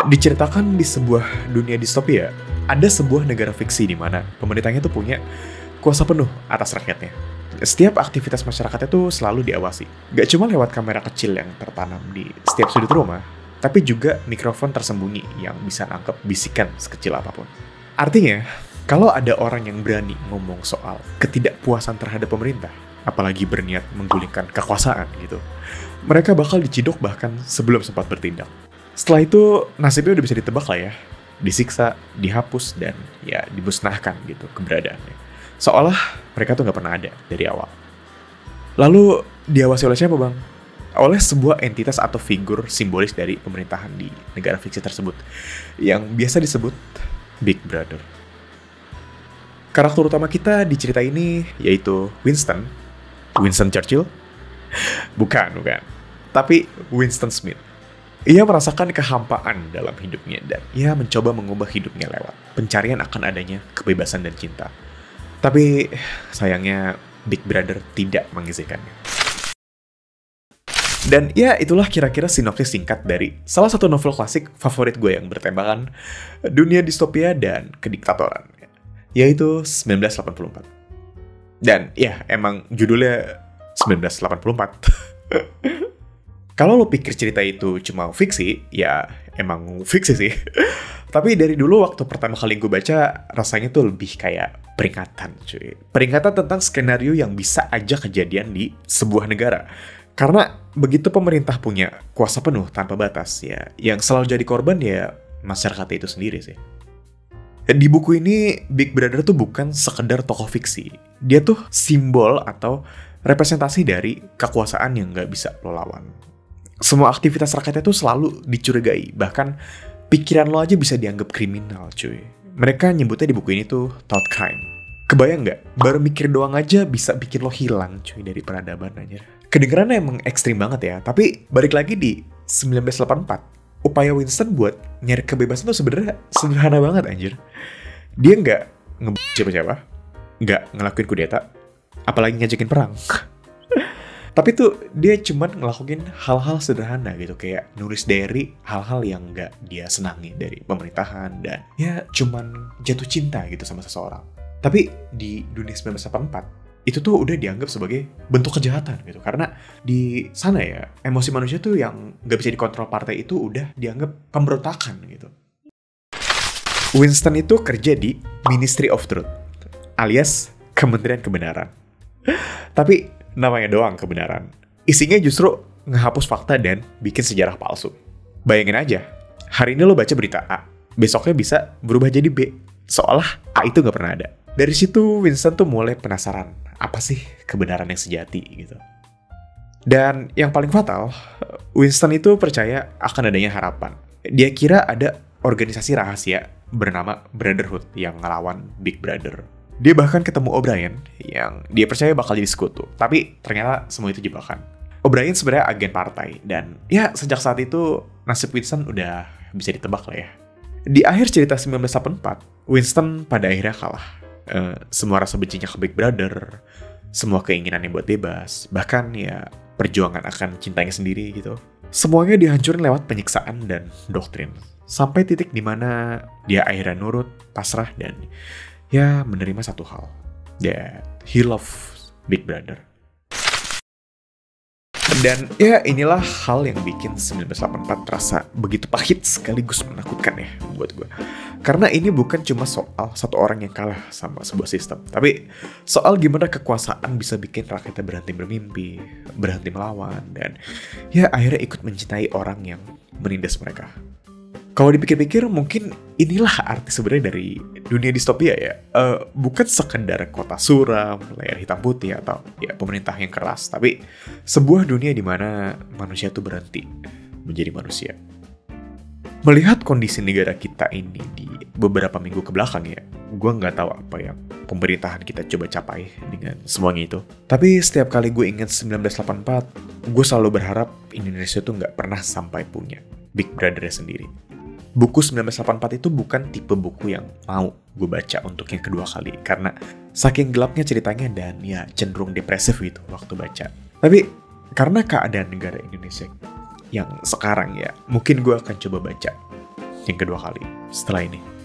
Diceritakan di sebuah dunia distopia, ada sebuah negara fiksi di mana pemerintahnya tuh punya kuasa penuh atas rakyatnya. Setiap aktivitas masyarakatnya tuh selalu diawasi. Gak cuma lewat kamera kecil yang tertanam di setiap sudut rumah, tapi juga mikrofon tersembunyi yang bisa nangkep bisikan sekecil apapun. Artinya, kalau ada orang yang berani ngomong soal ketidakpuasan terhadap pemerintah, apalagi berniat menggulingkan kekuasaan gitu, mereka bakal diciduk bahkan sebelum sempat bertindak. Setelah itu, nasibnya udah bisa ditebak lah ya. Disiksa, dihapus, dan ya dimusnahkan gitu keberadaannya. Seolah mereka tuh nggak pernah ada dari awal. Lalu, diawasi oleh siapa bang? Oleh sebuah entitas atau figur simbolis dari pemerintahan di negara fiksi tersebut, yang biasa disebut Big Brother. Karakter utama kita di cerita ini yaitu Winston Churchill? Bukan. Tapi Winston Smith. Ia merasakan kehampaan dalam hidupnya dan ia mencoba mengubah hidupnya lewat pencarian akan adanya kebebasan dan cinta. Tapi sayangnya Big Brother tidak mengizinkannya. Dan ya itulah kira-kira sinopsis singkat dari salah satu novel klasik favorit gue yang bertemakan dunia distopia dan kediktatoran, yaitu 1984. Dan ya emang judulnya 1984. Kalau lo pikir cerita itu cuma fiksi, ya emang fiksi sih. Tapi dari dulu waktu pertama kali gue baca, rasanya tuh lebih kayak peringatan cuy. Peringatan tentang skenario yang bisa aja kejadian di sebuah negara. Karena begitu pemerintah punya kuasa penuh tanpa batas, ya yang selalu jadi korban ya masyarakat itu sendiri sih. Di buku ini, Big Brother tuh bukan sekedar tokoh fiksi. Dia tuh simbol atau representasi dari kekuasaan yang gak bisa lo lawan. Semua aktivitas rakyatnya tuh selalu dicurigai, bahkan pikiran lo aja bisa dianggap kriminal cuy. Mereka nyebutnya di buku ini tuh thought crime. Kebayang nggak? Baru mikir doang aja bisa bikin lo hilang cuy dari peradaban aja. Kedengerannya emang ekstrim banget ya, tapi balik lagi di 1984, upaya Winston buat nyari kebebasan tuh sebenarnya sederhana banget anjir. Dia nggak siapa-siapa, nggak ngelakuin kudeta, apalagi ngajakin perang. Tapi tuh dia cuman ngelakuin hal-hal sederhana gitu, kayak nulis diary hal-hal yang gak dia senangi dari pemerintahan, dan ya cuman jatuh cinta gitu sama seseorang. Tapi di dunia 1984 itu tuh udah dianggap sebagai bentuk kejahatan gitu, karena di sana ya emosi manusia tuh yang gak bisa dikontrol partai itu udah dianggap pemberontakan gitu. Winston itu kerja di Ministry of Truth alias Kementerian Kebenaran. Tapi namanya doang kebenaran. Isinya justru ngehapus fakta dan bikin sejarah palsu. Bayangin aja, hari ini lo baca berita A, besoknya bisa berubah jadi B. Seolah A itu gak pernah ada. Dari situ Winston tuh mulai penasaran, apa sih kebenaran yang sejati gitu. Dan yang paling fatal, Winston itu percaya akan adanya harapan. Dia kira ada organisasi rahasia bernama Brotherhood yang ngelawan Big Brother. Dia bahkan ketemu O'Brien yang dia percaya bakal jadi sekutu. Tapi ternyata semua itu jebakan. O'Brien sebenarnya agen partai. Dan ya sejak saat itu nasib Winston udah bisa ditebak lah ya. Di akhir cerita 1984, Winston pada akhirnya kalah. Semua rasa bencinya ke Big Brother, semua keinginannya buat bebas, bahkan ya perjuangan akan cintanya sendiri gitu. Semuanya dihancurin lewat penyiksaan dan doktrin. Sampai titik dimana dia akhirnya nurut, pasrah, dan ya menerima satu hal, that he loves Big Brother. Dan ya inilah hal yang bikin 1984 terasa begitu pahit sekaligus menakutkan ya buat gue. Karena ini bukan cuma soal satu orang yang kalah sama sebuah sistem, tapi soal gimana kekuasaan bisa bikin rakyatnya berhenti bermimpi, berhenti melawan, dan ya akhirnya ikut mencintai orang yang menindas mereka. Kalau dipikir-pikir mungkin inilah arti sebenarnya dari dunia distopia ya. Bukan sekedar kota suram, layar hitam putih, atau ya pemerintah yang keras. Tapi sebuah dunia di mana manusia tuh berhenti menjadi manusia. Melihat kondisi negara kita ini di beberapa minggu kebelakang ya, gue nggak tahu apa yang pemerintahan kita coba capai dengan semuanya itu. Tapi setiap kali gue ingat 1984, gue selalu berharap Indonesia tuh nggak pernah sampai punya Big Brother-nya sendiri. Buku 1984 itu bukan tipe buku yang mau gue baca untuk yang kedua kali, karena saking gelapnya ceritanya dan ya cenderung depresif gitu waktu baca. Tapi karena keadaan negara Indonesia yang sekarang ya, mungkin gue akan coba baca yang kedua kali setelah ini.